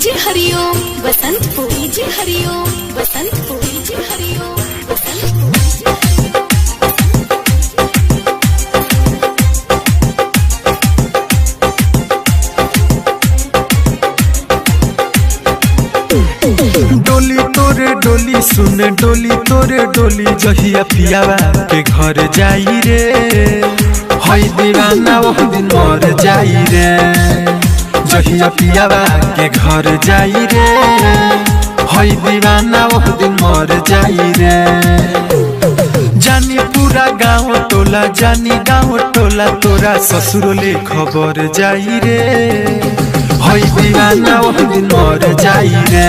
DJ Hariom Basantpur, DJ Hariom Basantpur, DJ Hariom Basantpur. डोली तोरे डोली सुन डोली तोरे डोली जहिया पियावा के घर जाई रे, हई दीवाना वो दिन मर जाई रे। जहिया पियावा के घर जाई रे, हई दीवाना वो दिन मर जाई रे। जानी पूरा गाँव टोला, जानी गाँव टोला तोरा ससुरोले खबर जाई रे, हई दीवाना वो दिन मर जाई रे।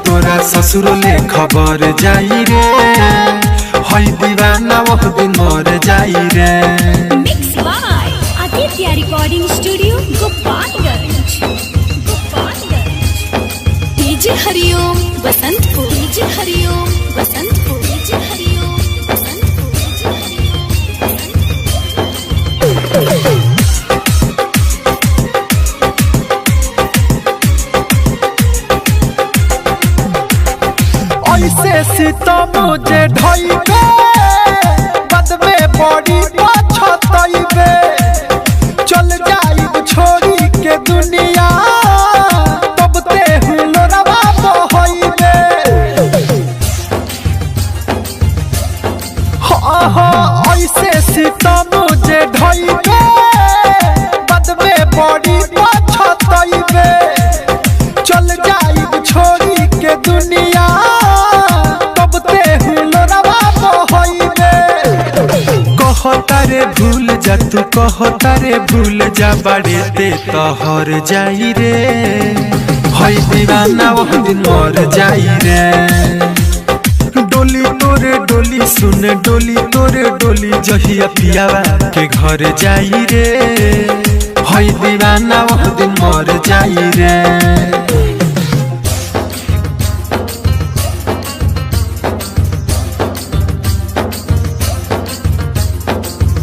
तोरा ससुरोले खबर जाई रे, हई दीवाना वो दिन मर जाई रे। Mix by Aditya recording studio Gopalganj, Gopalganj. DJ Hariom Basantpur, DJ Hariom Basantpur, DJ Hariom Basantpur, DJ Hariom. ऐसे सीतम मुझे ढइबे, बाद में बड़ी पछतइबे। चल जाइब छोड़ी के दुनिया, तब ते हुलरवा बहइबे। हाँ ऐसे सीतम मुझे ढइबे, बाद में बड़ी पछतइबे। चल जाइब छोड़ी के दुनिया, कहतारे भूल जा तू, कहतारे भूल जा बड़े ते तोहर जाई रे, हई दीवाना वो दिन मर जाई रे। डोली तोरे डोली सुन डोली तोरे डोली जहिया पियावा के घर जाई रे, हई दीवाना वो दिन मर जाई रे।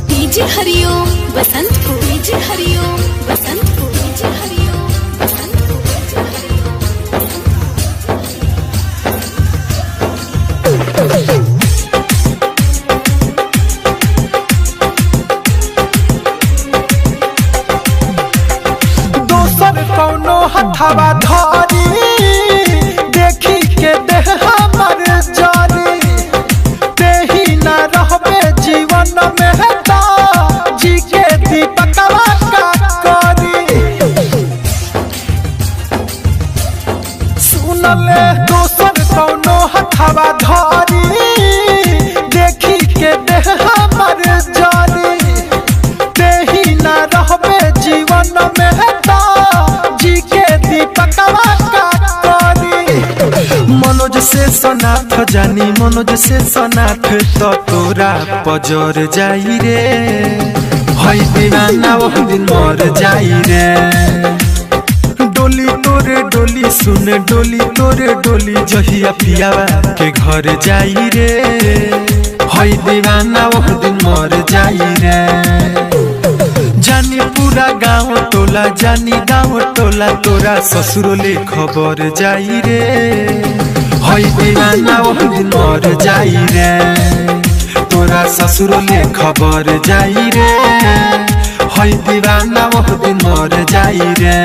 DJ Hariom Basantpur, DJ Hariom Basantpur, DJ Hariom Basantpur, DJ हरिओम। दोसर कौनो हथवा धारी, देखी के देह हमर जारी। तेही न रहबे जीवन में जी के दीपकवा का करी। सुनले दोसर कौनो हथवा धारी, देखी के देह हमर जारी। तेही न रहबे जीवन में जी के दीपकवा का करी। मनोज से सनाथ जानी मनोज से सनाथ तो तोरा पजर जाई रे, हई दीवाना वो दिन मर जाई रे। डोली तोरे डोली सुन डोली तोरे डोली जहिया पियावा के घर जाई रे, हई दीवाना वो दिन मर जाई रे। जानी पूरा गाँव टोला, जानी गाँव टोला तोरा ससुरोले खबर जाई रे, हई दीवाना वो दिन मर जाई रे। तोरा ससुरोले खबर जाई रे, हई दीवाना वो दिन मर जाई रे।